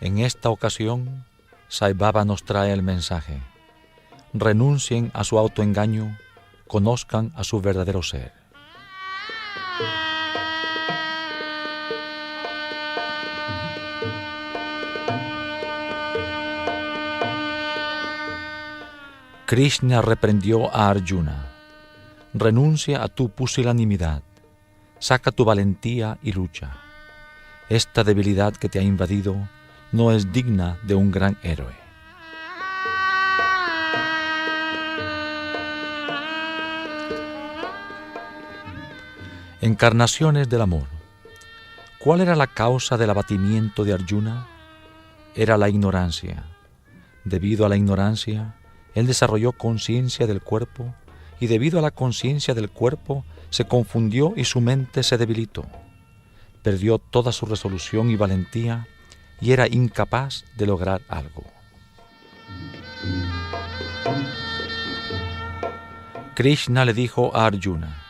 En esta ocasión, Sai Baba nos trae el mensaje: renuncien a su autoengaño, conozcan a su verdadero ser. Krishna reprendió a Arjuna: renuncia a tu pusilanimidad, saca tu valentía y lucha. Esta debilidad que te ha invadido no es digna de un gran héroe. Encarnaciones del amor. ¿Cuál era la causa del abatimiento de Arjuna? Era la ignorancia. Debido a la ignorancia, él desarrolló conciencia del cuerpo, y debido a la conciencia del cuerpo, se confundió y su mente se debilitó. Perdió toda su resolución y valentía, y era incapaz de lograr algo. Krishna le dijo a Arjuna: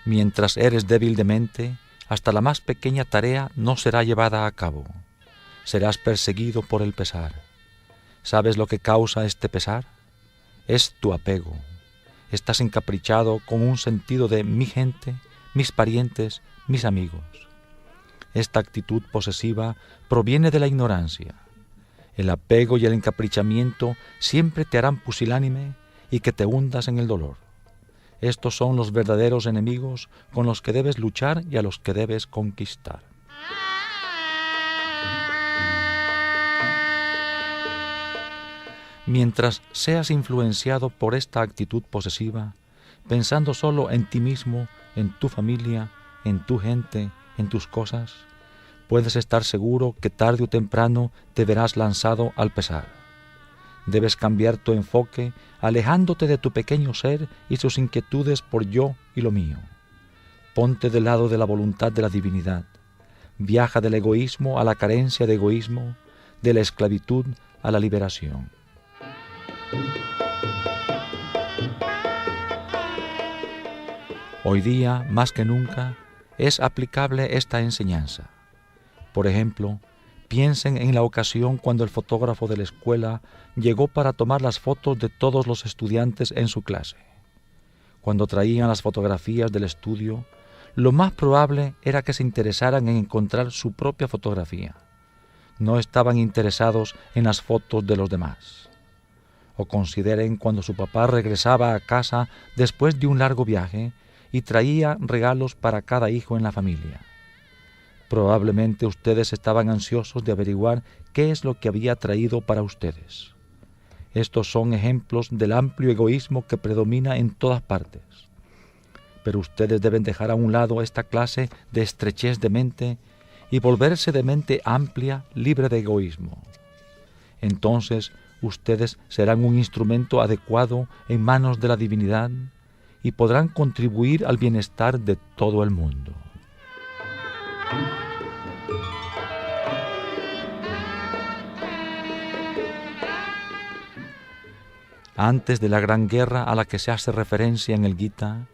mientras eres débil de mente, hasta la más pequeña tarea no será llevada a cabo. Serás perseguido por el pesar. ¿Sabes lo que causa este pesar? Es tu apego. Estás encaprichado con un sentido de mi gente, mis parientes, mis amigos. Esta actitud posesiva proviene de la ignorancia. El apego y el encaprichamiento siempre te harán pusilánime y que te hundas en el dolor. Estos son los verdaderos enemigos con los que debes luchar y a los que debes conquistar. Mientras seas influenciado por esta actitud posesiva, pensando solo en ti mismo, en tu familia, en tu gente, en tus cosas, puedes estar seguro que tarde o temprano te verás lanzado al pesar. Debes cambiar tu enfoque, alejándote de tu pequeño ser y sus inquietudes por yo y lo mío. Ponte del lado de la voluntad de la divinidad. Viaja del egoísmo a la carencia de egoísmo, de la esclavitud a la liberación. Hoy día, más que nunca, es aplicable esta enseñanza. Por ejemplo, piensen en la ocasión cuando el fotógrafo de la escuela llegó para tomar las fotos de todos los estudiantes en su clase. Cuando traían las fotografías del estudio, lo más probable era que se interesaran en encontrar su propia fotografía. No estaban interesados en las fotos de los demás. O consideren cuando su papá regresaba a casa después de un largo viaje y traía regalos para cada hijo en la familia. Probablemente ustedes estaban ansiosos de averiguar qué es lo que había traído para ustedes. Estos son ejemplos del amplio egoísmo que predomina en todas partes. Pero ustedes deben dejar a un lado esta clase de estrechez de mente y volverse de mente amplia, libre de egoísmo. Entonces, ustedes serán un instrumento adecuado en manos de la divinidad y podrán contribuir al bienestar de todo el mundo. Antes de la gran guerra a la que se hace referencia en el Gita,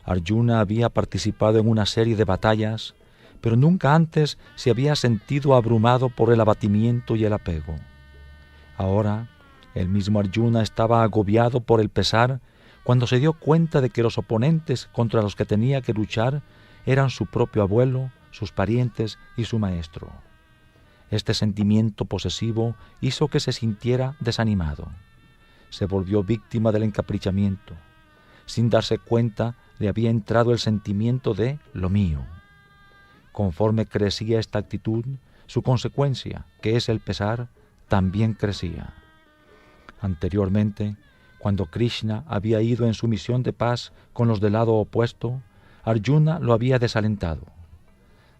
Arjuna había participado en una serie de batallas, pero nunca antes se había sentido abrumado por el abatimiento y el apego. Ahora, el mismo Arjuna estaba agobiado por el pesar cuando se dio cuenta de que los oponentes contra los que tenía que luchar eran su propio abuelo, sus parientes y su maestro. Este sentimiento posesivo hizo que se sintiera desanimado. Se volvió víctima del encaprichamiento. Sin darse cuenta, le había entrado el sentimiento de lo mío. Conforme crecía esta actitud, su consecuencia, que es el pesar, también crecía. Anteriormente, cuando Krishna había ido en su misión de paz con los del lado opuesto, Arjuna lo había desalentado.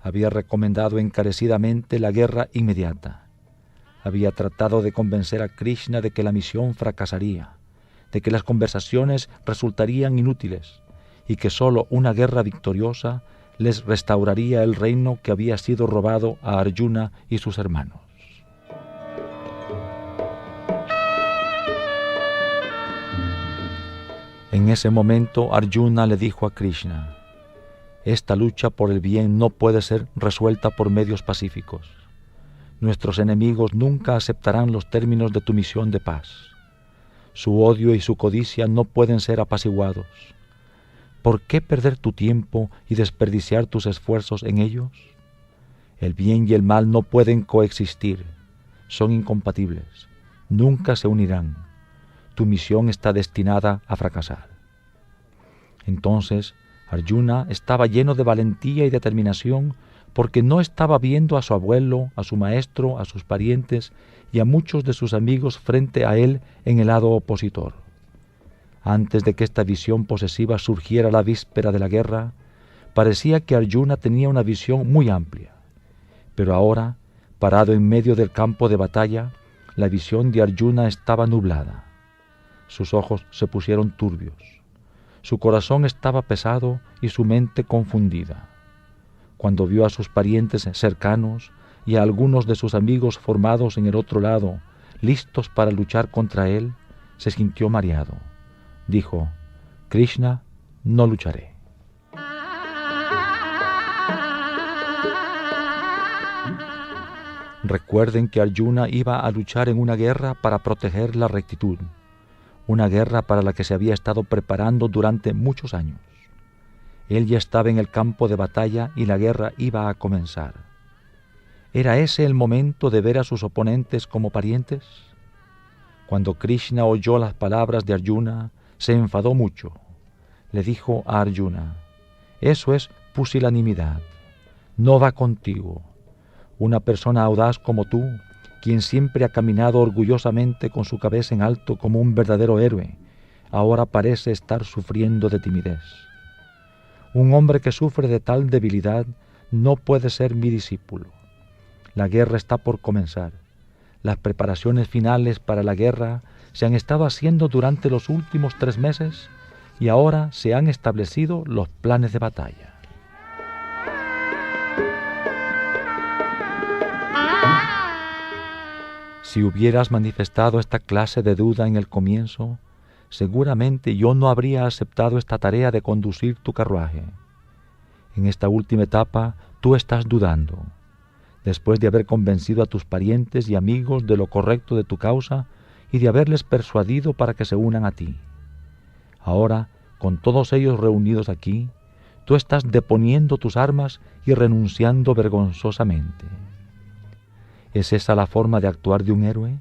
Había recomendado encarecidamente la guerra inmediata. Había tratado de convencer a Krishna de que la misión fracasaría, de que las conversaciones resultarían inútiles y que sólo una guerra victoriosa les restauraría el reino que había sido robado a Arjuna y sus hermanos. En ese momento Arjuna le dijo a Krishna: esta lucha por el bien no puede ser resuelta por medios pacíficos. Nuestros enemigos nunca aceptarán los términos de tu misión de paz. Su odio y su codicia no pueden ser apaciguados. ¿Por qué perder tu tiempo y desperdiciar tus esfuerzos en ellos? El bien y el mal no pueden coexistir, son incompatibles, nunca se unirán. Tu misión está destinada a fracasar. Entonces, Arjuna estaba lleno de valentía y determinación porque no estaba viendo a su abuelo, a su maestro, a sus parientes y a muchos de sus amigos frente a él en el lado opositor. Antes de que esta visión posesiva surgiera la víspera de la guerra, parecía que Arjuna tenía una visión muy amplia. Pero ahora, parado en medio del campo de batalla, la visión de Arjuna estaba nublada. Sus ojos se pusieron turbios. Su corazón estaba pesado y su mente confundida. Cuando vio a sus parientes cercanos y a algunos de sus amigos formados en el otro lado, listos para luchar contra él, se sintió mareado. Dijo: Krishna, no lucharé. Recuerden que Arjuna iba a luchar en una guerra para proteger la rectitud, una guerra para la que se había estado preparando durante muchos años. Él ya estaba en el campo de batalla y la guerra iba a comenzar. ¿Era ese el momento de ver a sus oponentes como parientes? Cuando Krishna oyó las palabras de Arjuna, se enfadó mucho. Le dijo a Arjuna: eso es pusilanimidad, no va contigo. Una persona audaz como tú, quien siempre ha caminado orgullosamente con su cabeza en alto como un verdadero héroe, ahora parece estar sufriendo de timidez. Un hombre que sufre de tal debilidad no puede ser mi discípulo. La guerra está por comenzar. Las preparaciones finales para la guerra se han estado haciendo durante los últimos 3 meses y ahora se han establecido los planes de batalla. Si hubieras manifestado esta clase de duda en el comienzo, seguramente yo no habría aceptado esta tarea de conducir tu carruaje. En esta última etapa tú estás dudando. Después de haber convencido a tus parientes y amigos de lo correcto de tu causa y de haberles persuadido para que se unan a ti. Ahora, con todos ellos reunidos aquí, tú estás deponiendo tus armas y renunciando vergonzosamente. ¿Es esa la forma de actuar de un héroe?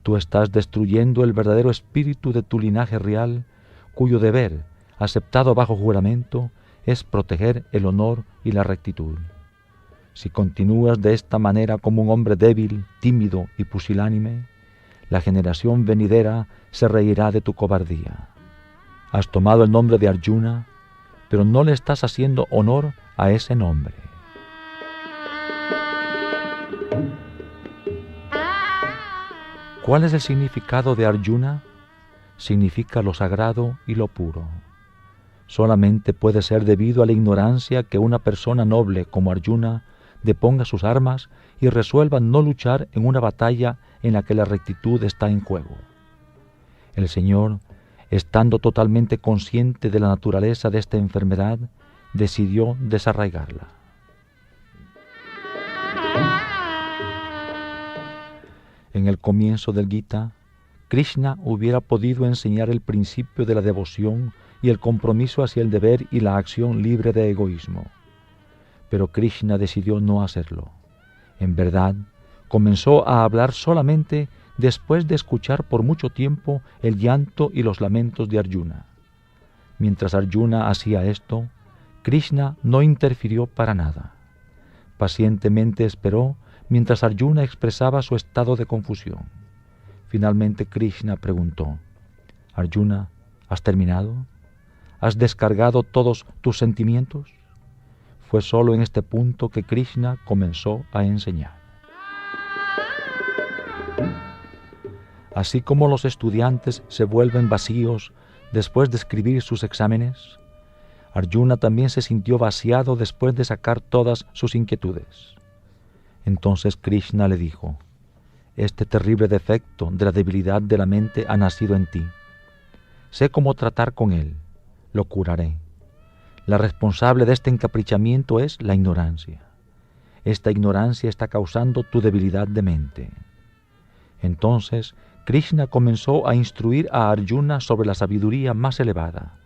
Tú estás destruyendo el verdadero espíritu de tu linaje real, cuyo deber, aceptado bajo juramento, es proteger el honor y la rectitud. Si continúas de esta manera como un hombre débil, tímido y pusilánime, la generación venidera se reirá de tu cobardía. Has tomado el nombre de Arjuna, pero no le estás haciendo honor a ese nombre. ¿Cuál es el significado de Arjuna? Significa lo sagrado y lo puro. Solamente puede ser debido a la ignorancia que una persona noble como Arjuna deponga sus armas y resuelva no luchar en una batalla en la que la rectitud está en juego. El Señor, estando totalmente consciente de la naturaleza de esta enfermedad, decidió desarraigarla. En el comienzo del Gita, Krishna hubiera podido enseñar el principio de la devoción y el compromiso hacia el deber y la acción libre de egoísmo. Pero Krishna decidió no hacerlo. En verdad, comenzó a hablar solamente después de escuchar por mucho tiempo el llanto y los lamentos de Arjuna. Mientras Arjuna hacía esto, Krishna no interfirió para nada. Pacientemente esperó mientras Arjuna expresaba su estado de confusión. Finalmente Krishna preguntó: Arjuna, ¿has terminado? ¿Has descargado todos tus sentimientos? Fue solo en este punto que Krishna comenzó a enseñar. Así como los estudiantes se vuelven vacíos después de escribir sus exámenes, Arjuna también se sintió vaciado después de sacar todas sus inquietudes. Entonces Krishna le dijo: este terrible defecto de la debilidad de la mente ha nacido en ti. Sé cómo tratar con él, lo curaré. La responsable de este encaprichamiento es la ignorancia. esta ignorancia está causando tu debilidad de mente. Entonces, Krishna comenzó a instruir a Arjuna sobre la sabiduría más elevada,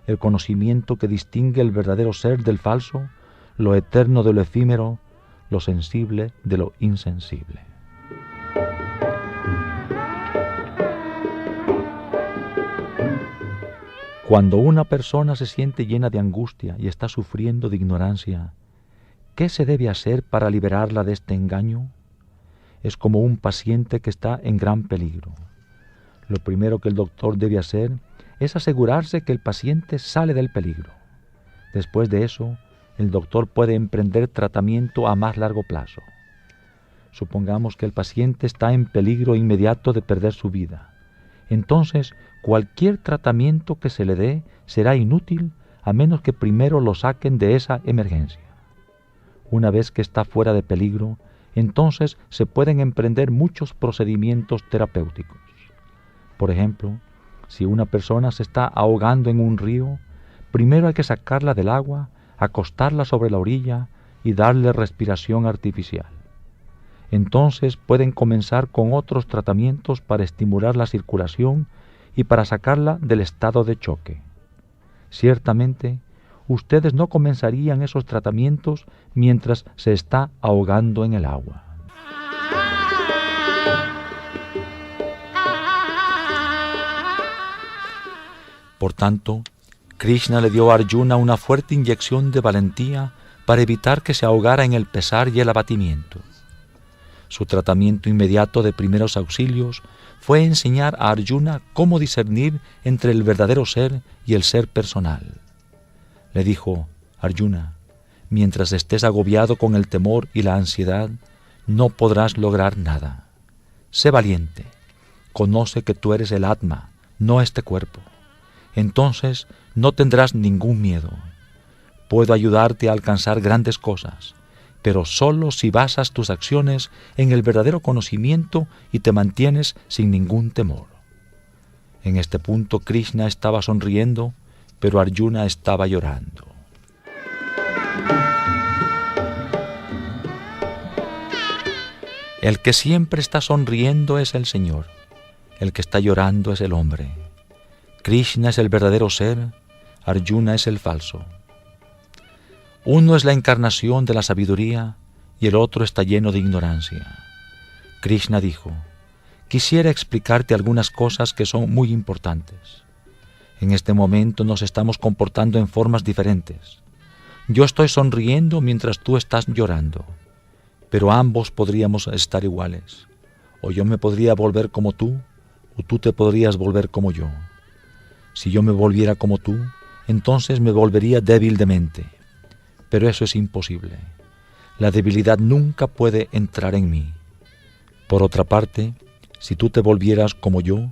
el conocimiento que distingue el verdadero ser del falso, lo eterno de lo efímero, lo sensible de lo insensible. Cuando una persona se siente llena de angustia y está sufriendo de ignorancia, ¿qué se debe hacer para liberarla de este engaño? Es como un paciente que está en gran peligro. Lo primero que el doctor debe hacer es asegurarse que el paciente sale del peligro. Después de eso, el doctor puede emprender tratamiento a más largo plazo. Supongamos que el paciente está en peligro inmediato de perder su vida. Entonces, cualquier tratamiento que se le dé será inútil a menos que primero lo saquen de esa emergencia. Una vez que está fuera de peligro, entonces se pueden emprender muchos procedimientos terapéuticos. Por ejemplo, si una persona se está ahogando en un río, primero hay que sacarla del agua, acostarla sobre la orilla y darle respiración artificial. Entonces pueden comenzar con otros tratamientos para estimular la circulación y para sacarla del estado de choque. Ciertamente, ustedes no comenzarían esos tratamientos mientras se está ahogando en el agua. Por tanto, Krishna le dio a Arjuna una fuerte inyección de valentía para evitar que se ahogara en el pesar y el abatimiento. Su tratamiento inmediato de primeros auxilios fue enseñar a Arjuna cómo discernir entre el verdadero ser y el ser personal. Le dijo: Arjuna, mientras estés agobiado con el temor y la ansiedad, no podrás lograr nada. Sé valiente, conoce que tú eres el Atma, no este cuerpo. Entonces no tendrás ningún miedo. Puedo ayudarte a alcanzar grandes cosas, pero solo si basas tus acciones en el verdadero conocimiento y te mantienes sin ningún temor. En este punto Krishna estaba sonriendo, pero Arjuna estaba llorando. El que siempre está sonriendo es el Señor, el que está llorando es el hombre. Krishna es el verdadero ser, Arjuna es el falso. Uno es la encarnación de la sabiduría y el otro está lleno de ignorancia. Krishna dijo: quisiera explicarte algunas cosas que son muy importantes. En este momento nos estamos comportando en formas diferentes. Yo estoy sonriendo mientras tú estás llorando, pero ambos podríamos estar iguales. O yo me podría volver como tú, o tú te podrías volver como yo. Si yo me volviera como tú, entonces me volvería débil de mente. Pero eso es imposible. La debilidad nunca puede entrar en mí. Por otra parte, si tú te volvieras como yo,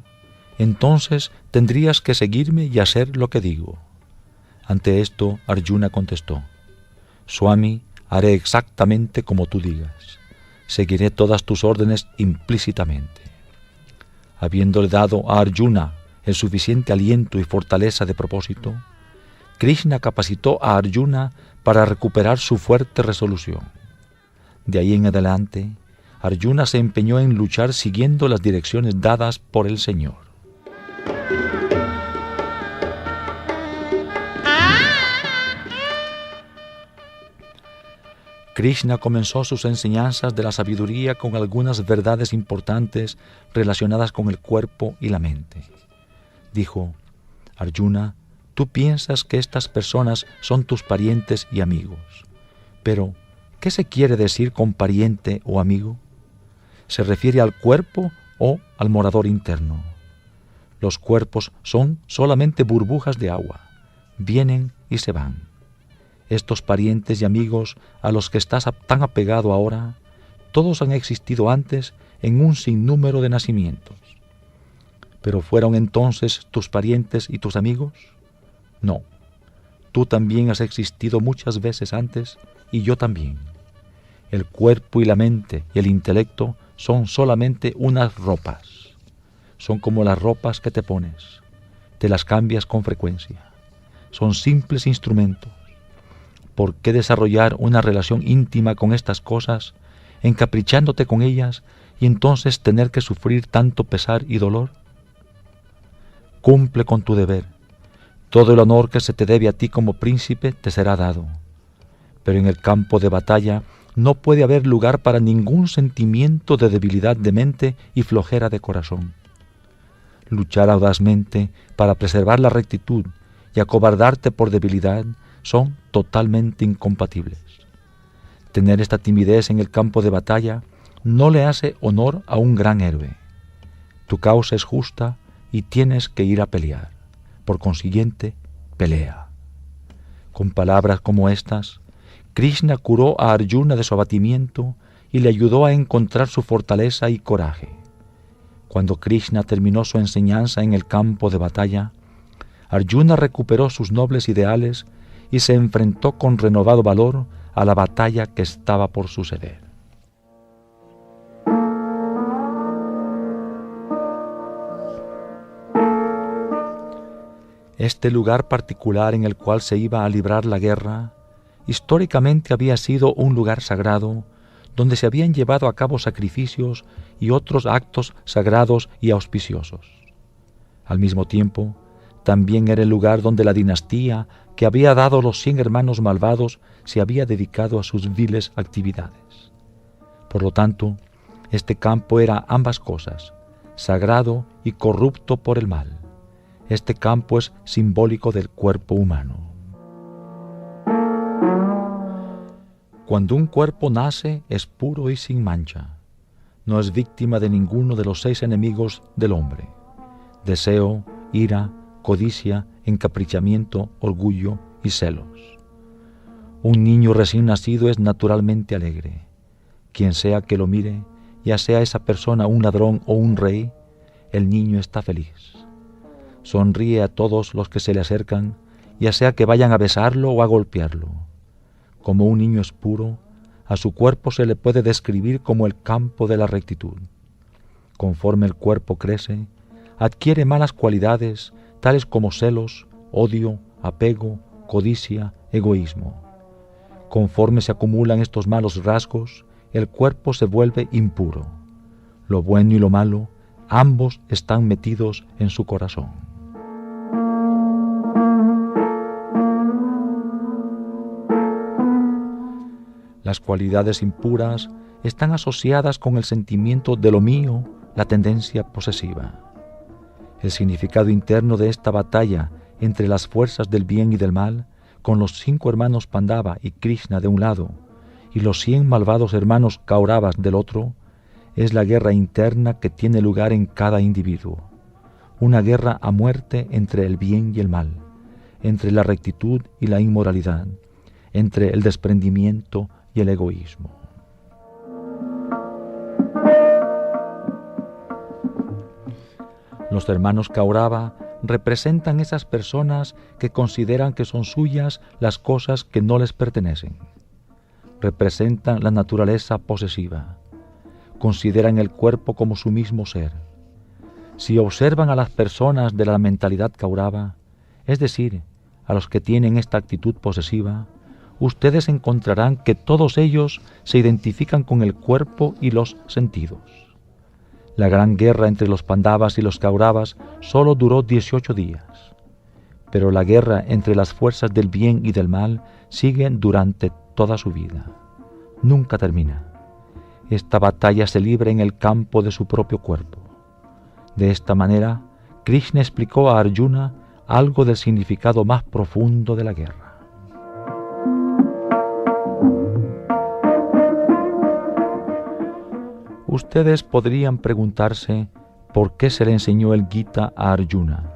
entonces tendrías que seguirme y hacer lo que digo. Ante esto, Arjuna contestó: Swami, haré exactamente como tú digas. Seguiré todas tus órdenes implícitamente. Habiéndole dado a Arjuna el suficiente aliento y fortaleza de propósito, Krishna capacitó a Arjuna para recuperar su fuerte resolución. De ahí en adelante, Arjuna se empeñó en luchar siguiendo las direcciones dadas por el Señor. Krishna comenzó sus enseñanzas de la sabiduría con algunas verdades importantes relacionadas con el cuerpo y la mente. Dijo: Arjuna, tú piensas que estas personas son tus parientes y amigos. Pero, ¿qué se quiere decir con pariente o amigo? ¿Se refiere al cuerpo o al morador interno? Los cuerpos son solamente burbujas de agua, vienen y se van. Estos parientes y amigos a los que estás tan apegado ahora, todos han existido antes en un sinnúmero de nacimientos. ¿Pero fueron entonces tus parientes y tus amigos? No, tú también has existido muchas veces antes y yo también. El cuerpo y la mente y el intelecto son solamente unas ropas. Son como las ropas que te pones. Te las cambias con frecuencia. Son simples instrumentos. ¿Por qué desarrollar una relación íntima con estas cosas, encaprichándote con ellas y entonces tener que sufrir tanto pesar y dolor? Cumple con tu deber. Todo el honor que se te debe a ti como príncipe te será dado. Pero en el campo de batalla no puede haber lugar para ningún sentimiento de debilidad de mente y flojera de corazón. Luchar audazmente para preservar la rectitud y acobardarte por debilidad son totalmente incompatibles. Tener esta timidez en el campo de batalla no le hace honor a un gran héroe. Tu causa es justa y tienes que ir a pelear. Por consiguiente, pelea. Con palabras como estas, Krishna curó a Arjuna de su abatimiento y le ayudó a encontrar su fortaleza y coraje. Cuando Krishna terminó su enseñanza en el campo de batalla, Arjuna recuperó sus nobles ideales y se enfrentó con renovado valor a la batalla que estaba por suceder. Este lugar particular en el cual se iba a librar la guerra, históricamente había sido un lugar sagrado, donde se habían llevado a cabo sacrificios y otros actos sagrados y auspiciosos. Al mismo tiempo, también era el lugar donde la dinastía que había dado los 100 hermanos malvados se había dedicado a sus viles actividades. Por lo tanto, este campo era ambas cosas, sagrado y corrupto por el mal. Este campo es simbólico del cuerpo humano. Cuando un cuerpo nace, es puro y sin mancha. No es víctima de ninguno de los 6 enemigos del hombre: deseo, ira, codicia, encaprichamiento, orgullo y celos. Un niño recién nacido es naturalmente alegre. Quien sea que lo mire, ya sea esa persona un ladrón o un rey, el niño está feliz. Sonríe a todos los que se le acercan, ya sea que vayan a besarlo o a golpearlo. Como un niño es puro, a su cuerpo se le puede describir como el campo de la rectitud. Conforme el cuerpo crece, adquiere malas cualidades, tales como celos, odio, apego, codicia, egoísmo. Conforme se acumulan estos malos rasgos, el cuerpo se vuelve impuro. Lo bueno y lo malo, ambos están metidos en su corazón. Las cualidades impuras están asociadas con el sentimiento de lo mío, la tendencia posesiva. El significado interno de esta batalla entre las fuerzas del bien y del mal, con los 5 hermanos Pandava y Krishna de un lado, y los 100 malvados hermanos Kauravas del otro, es la guerra interna que tiene lugar en cada individuo. Una guerra a muerte entre el bien y el mal, entre la rectitud y la inmoralidad, entre el desprendimiento y el egoísmo. Los hermanos Kaurava representan esas personas que consideran que son suyas las cosas que no les pertenecen. Representan la naturaleza posesiva. Consideran el cuerpo como su mismo ser. Si observan a las personas de la mentalidad Kaurava, es decir, a los que tienen esta actitud posesiva, ustedes encontrarán que todos ellos se identifican con el cuerpo y los sentidos. La gran guerra entre los Pandavas y los Kauravas solo duró 18 días, pero la guerra entre las fuerzas del bien y del mal sigue durante toda su vida. Nunca termina. Esta batalla se libra en el campo de su propio cuerpo. De esta manera, Krishna explicó a Arjuna algo del significado más profundo de la guerra. Ustedes podrían preguntarse por qué se le enseñó el Gita a Arjuna.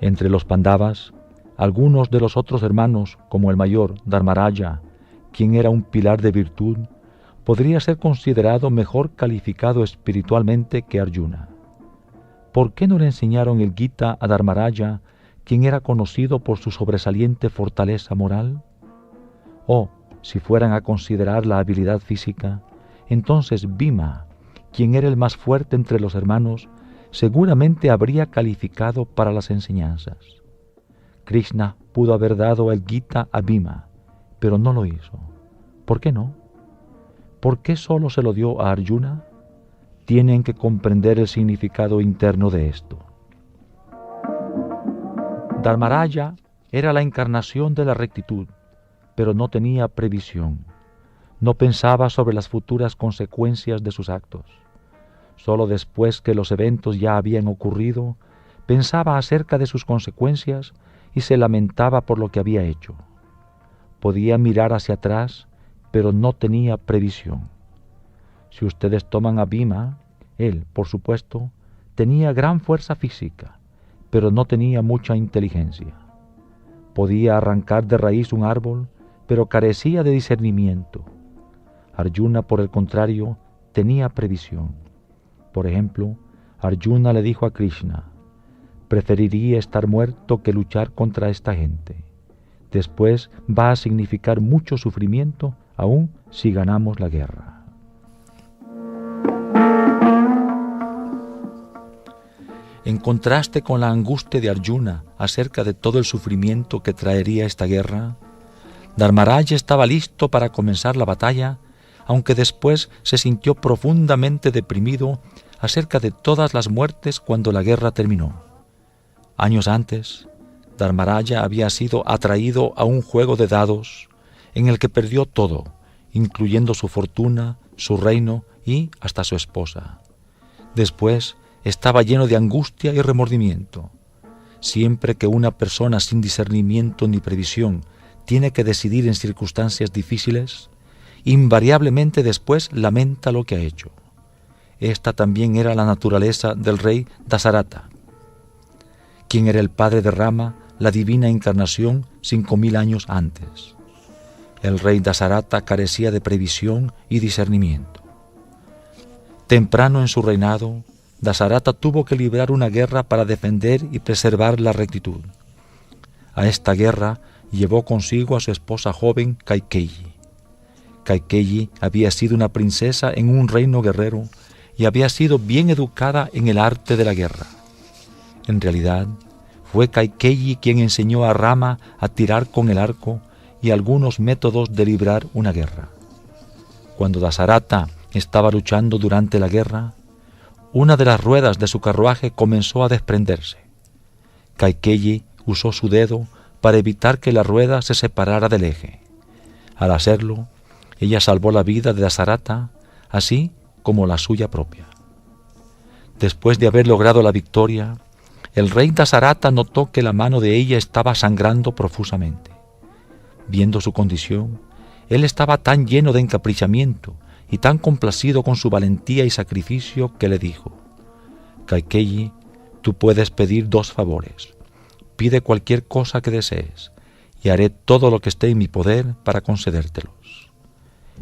Entre los Pandavas, algunos de los otros hermanos, como el mayor Dharmaraja, quien era un pilar de virtud, podría ser considerado mejor calificado espiritualmente que Arjuna. ¿Por qué no le enseñaron el Gita a Dharmaraja, quien era conocido por su sobresaliente fortaleza moral? O, si fueran a considerar la habilidad física, entonces Bhima, quien era el más fuerte entre los hermanos, seguramente habría calificado para las enseñanzas. Krishna pudo haber dado el Gita a Bhima, pero no lo hizo. ¿Por qué no? ¿Por qué solo se lo dio a Arjuna? Tienen que comprender el significado interno de esto. Dharmaraya era la encarnación de la rectitud, pero no tenía previsión. No pensaba sobre las futuras consecuencias de sus actos. Solo después que los eventos ya habían ocurrido, pensaba acerca de sus consecuencias y se lamentaba por lo que había hecho. Podía mirar hacia atrás, pero no tenía previsión. Si ustedes toman a Bhima, él, por supuesto, tenía gran fuerza física, pero no tenía mucha inteligencia. Podía arrancar de raíz un árbol, pero carecía de discernimiento. Arjuna, por el contrario, tenía previsión. Por ejemplo, Arjuna le dijo a Krishna: preferiría estar muerto que luchar contra esta gente. Después va a significar mucho sufrimiento, aun si ganamos la guerra. En contraste con la angustia de Arjuna acerca de todo el sufrimiento que traería esta guerra, Dharmaraya estaba listo para comenzar la batalla, aunque después se sintió profundamente deprimido acerca de todas las muertes cuando la guerra terminó. Años antes, Dharmaraya había sido atraído a un juego de dados en el que perdió todo, incluyendo su fortuna, su reino y hasta su esposa. Después, estaba lleno de angustia y remordimiento. Siempre que una persona sin discernimiento ni previsión tiene que decidir en circunstancias difíciles, invariablemente después lamenta lo que ha hecho. Esta también era la naturaleza del rey Dasarata, quien era el padre de Rama, la divina encarnación 5000 años antes. El rey Dasarata carecía de previsión y discernimiento. Temprano en su reinado, Dasarata tuvo que librar una guerra para defender y preservar la rectitud. A esta guerra llevó consigo a su esposa joven Kaikeyi. Kaikeyi había sido una princesa en un reino guerrero y había sido bien educada en el arte de la guerra. En realidad, fue Kaikeyi quien enseñó a Rama a tirar con el arco y algunos métodos de librar una guerra. Cuando Dasarata estaba luchando durante la guerra, una de las ruedas de su carruaje comenzó a desprenderse. Kaikeyi usó su dedo para evitar que la rueda se separara del eje. Al hacerlo, ella salvó la vida de Dasarata, así como la suya propia. Después de haber logrado la victoria, el rey Dasarata notó que la mano de ella estaba sangrando profusamente. Viendo su condición, él estaba tan lleno de encaprichamiento y tan complacido con su valentía y sacrificio que le dijo: Kaikeyi, tú puedes pedir 2 favores. Pide cualquier cosa que desees, y haré todo lo que esté en mi poder para concedértelos.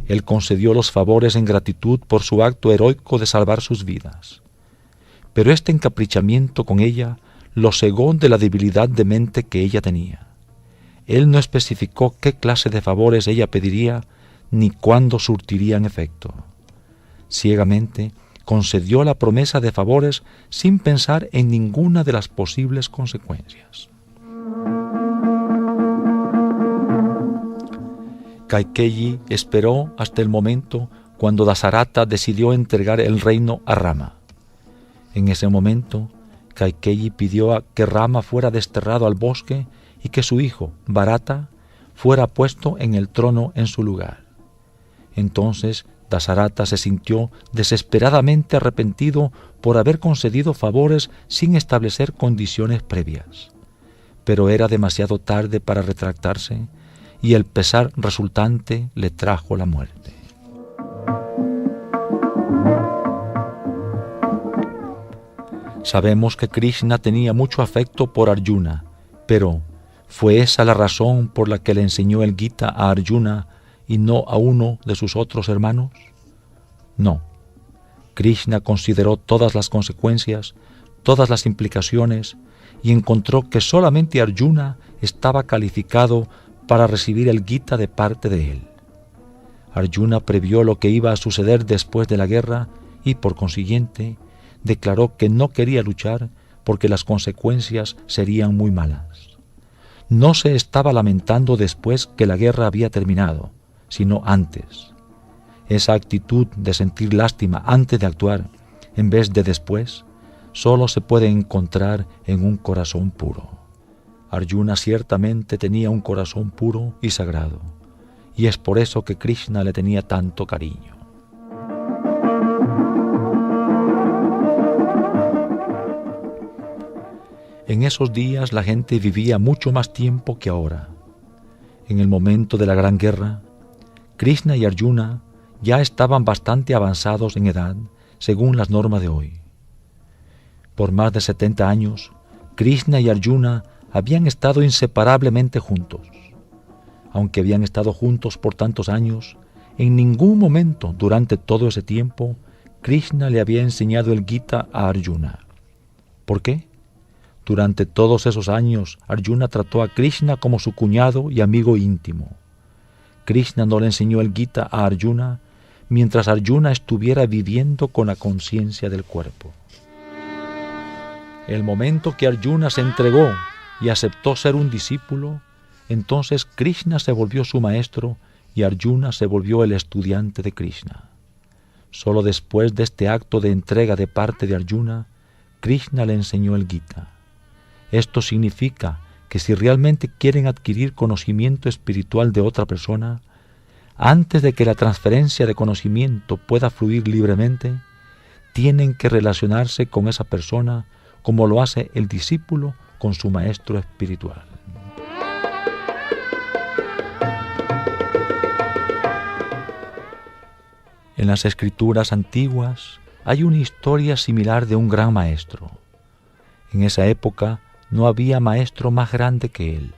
Él concedió los favores en gratitud por su acto heroico de salvar sus vidas. Pero este encaprichamiento con ella lo cegó de la debilidad de mente que ella tenía. Él no especificó qué clase de favores ella pediría ni cuándo surtirían efecto. Ciegamente concedió la promesa de favores sin pensar en ninguna de las posibles consecuencias. Kaikeyi esperó hasta el momento cuando Dasarata decidió entregar el reino a Rama. En ese momento, Kaikeyi pidió que Rama fuera desterrado al bosque y que su hijo, Bharata, fuera puesto en el trono en su lugar. Entonces Dasarata se sintió desesperadamente arrepentido por haber concedido favores sin establecer condiciones previas. Pero era demasiado tarde para retractarse, y el pesar resultante le trajo la muerte. Sabemos que Krishna tenía mucho afecto por Arjuna, pero ¿fue esa la razón por la que le enseñó el Gita a Arjuna y no a uno de sus otros hermanos? No. Krishna consideró todas las consecuencias, todas las implicaciones, y encontró que solamente Arjuna estaba calificado para recibir el Gita de parte de él. Arjuna previó lo que iba a suceder después de la guerra y, por consiguiente, declaró que no quería luchar porque las consecuencias serían muy malas. no se estaba lamentando después que la guerra había terminado, sino antes. Esa actitud de sentir lástima antes de actuar, en vez de después, solo se puede encontrar en un corazón puro. Arjuna ciertamente tenía un corazón puro y sagrado, y es por eso que Krishna le tenía tanto cariño. En esos días la gente vivía mucho más tiempo que ahora. En el momento de la Gran Guerra, Krishna y Arjuna ya estaban bastante avanzados en edad según las normas de hoy. Por más de 70 años, Krishna y Arjuna habían estado inseparablemente juntos. Aunque habían estado juntos por tantos años, en ningún momento durante todo ese tiempo Krishna le había enseñado el Gita a Arjuna. ¿Por qué? Durante todos esos años, Arjuna trató a Krishna como su cuñado y amigo íntimo. Krishna no le enseñó el Gita a Arjuna mientras Arjuna estuviera viviendo con la conciencia del cuerpo. El momento que Arjuna se entregó y aceptó ser un discípulo, entonces Krishna se volvió su maestro y Arjuna se volvió el estudiante de Krishna. Solo después de este acto de entrega de parte de Arjuna, Krishna le enseñó el Gita. Esto significa que si realmente quieren adquirir conocimiento espiritual de otra persona, antes de que la transferencia de conocimiento pueda fluir libremente, tienen que relacionarse con esa persona como lo hace el discípulo con su maestro espiritual. En las escrituras antiguas hay una historia similar de un gran maestro. En esa época no había maestro más grande que él,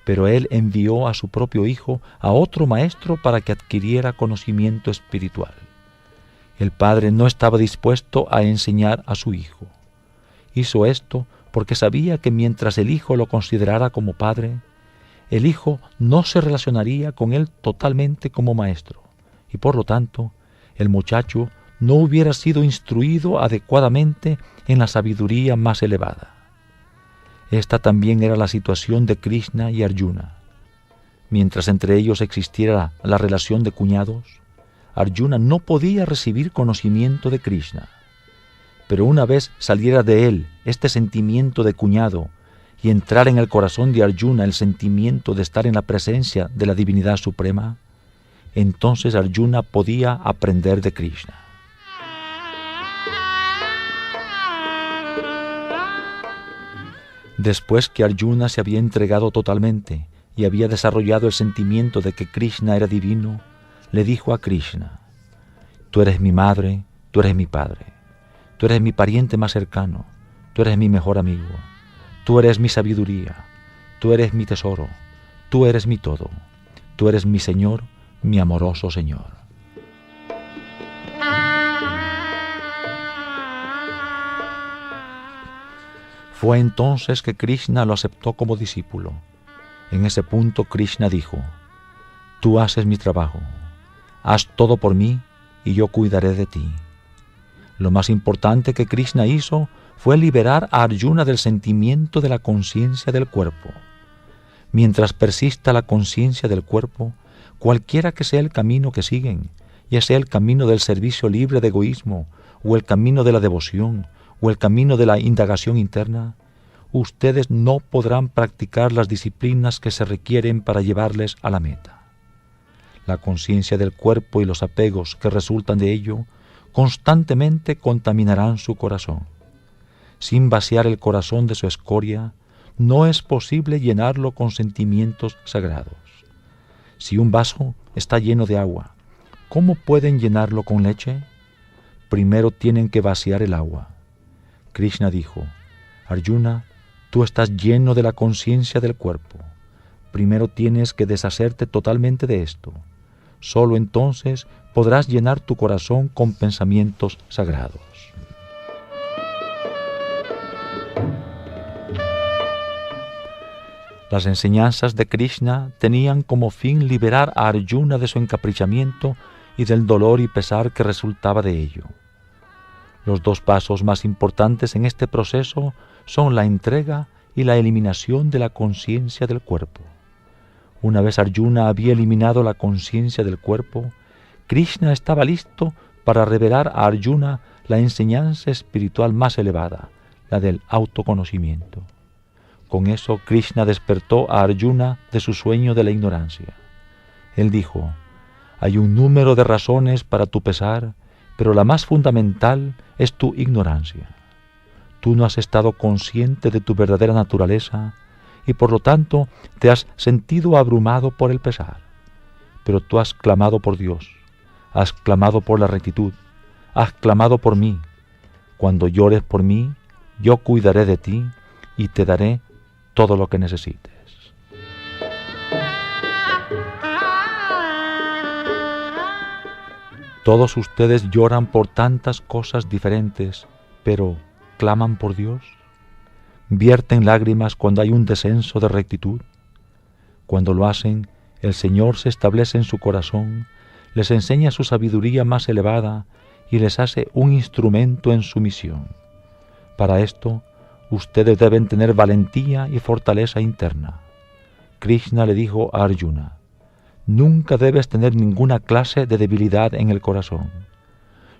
pero él envió a su propio hijo a otro maestro para que adquiriera conocimiento espiritual. El padre no estaba dispuesto a enseñar a su hijo. Hizo esto porque sabía que mientras el hijo lo considerara como padre, el hijo no se relacionaría con él totalmente como maestro, y por lo tanto, el muchacho no hubiera sido instruido adecuadamente en la sabiduría más elevada. Esta también era la situación de Krishna y Arjuna. Mientras entre ellos existiera la relación de cuñados, Arjuna no podía recibir conocimiento de Krishna. Pero una vez saliera de él este sentimiento de cuñado y entrara en el corazón de Arjuna el sentimiento de estar en la presencia de la divinidad suprema, entonces Arjuna podía aprender de Krishna. Después que Arjuna se había entregado totalmente y había desarrollado el sentimiento de que Krishna era divino, le dijo a Krishna: «Tú eres mi madre, tú eres mi padre, tú eres mi pariente más cercano, tú eres mi mejor amigo, tú eres mi sabiduría, tú eres mi tesoro, tú eres mi todo, tú eres mi Señor, mi amoroso Señor». Fue entonces que Krishna lo aceptó como discípulo. En ese punto Krishna dijo: «Tú haces mi trabajo, haz todo por mí y yo cuidaré de ti». Lo más importante que Krishna hizo fue liberar a Arjuna del sentimiento de la conciencia del cuerpo. Mientras persista la conciencia del cuerpo, cualquiera que sea el camino que siguen, ya sea el camino del servicio libre de egoísmo, o el camino de la devoción, o el camino de la indagación interna, ustedes no podrán practicar las disciplinas que se requieren para llevarles a la meta. La conciencia del cuerpo y los apegos que resultan de ello constantemente contaminarán su corazón. Sin vaciar el corazón de su escoria, no es posible llenarlo con sentimientos sagrados. Si un vaso está lleno de agua, ¿cómo pueden llenarlo con leche? Primero tienen que vaciar el agua. Krishna dijo: «Arjuna, tú estás lleno de la conciencia del cuerpo. Primero tienes que deshacerte totalmente de esto. Solo entonces podrás llenar tu corazón con pensamientos sagrados». Las enseñanzas de Krishna tenían como fin liberar a Arjuna de su encaprichamiento y del dolor y pesar que resultaba de ello. Los dos pasos más importantes en este proceso son la entrega y la eliminación de la conciencia del cuerpo. Una vez Arjuna había eliminado la conciencia del cuerpo, Krishna estaba listo para revelar a Arjuna la enseñanza espiritual más elevada, la del autoconocimiento. Con eso Krishna despertó a Arjuna de su sueño de la ignorancia. Él dijo: hay un número de razones para tu pesar, pero la más fundamental es tu ignorancia. Tú no has estado consciente de tu verdadera naturaleza y por lo tanto te has sentido abrumado por el pesar. Pero tú has clamado por Dios, has clamado por la rectitud, has clamado por mí. Cuando llores por mí, yo cuidaré de ti y te daré todo lo que necesites. Todos ustedes lloran por tantas cosas diferentes, pero ¿claman por Dios? ¿Vierten lágrimas cuando hay un descenso de rectitud? Cuando lo hacen, el Señor se establece en su corazón, les enseña su sabiduría más elevada y les hace un instrumento en su misión. Para esto, ustedes deben tener valentía y fortaleza interna. Krishna le dijo a Arjuna: nunca debes tener ninguna clase de debilidad en el corazón.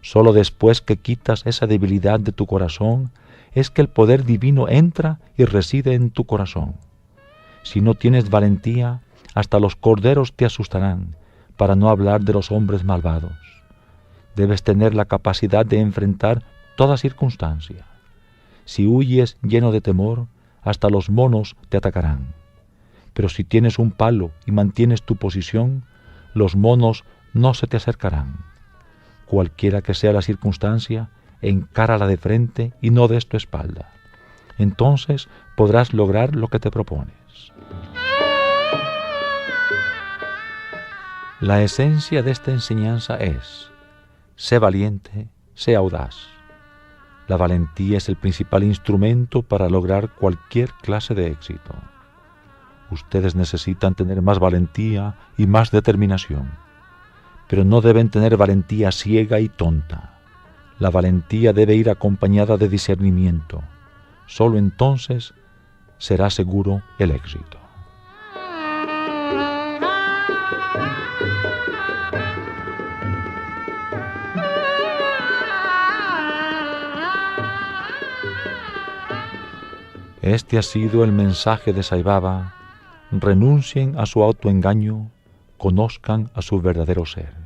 Solo después que quitas esa debilidad de tu corazón es que el poder divino entra y reside en tu corazón. Si no tienes valentía, hasta los corderos te asustarán, para no hablar de los hombres malvados. Debes tener la capacidad de enfrentar toda circunstancia. Si huyes lleno de temor, hasta los monos te atacarán. Pero si tienes un palo y mantienes tu posición, los monos no se te acercarán. Cualquiera que sea la circunstancia, encárala de frente y no des tu espalda. Entonces podrás lograr lo que te propones. La esencia de esta enseñanza es: sé valiente, sé audaz. La valentía es el principal instrumento para lograr cualquier clase de éxito. Ustedes necesitan tener más valentía y más determinación, pero no deben tener valentía ciega y tonta. La valentía debe ir acompañada de discernimiento. Solo entonces será seguro el éxito. Este ha sido el mensaje de Sai Baba. Renuncien a su autoengaño, conozcan a su verdadero ser.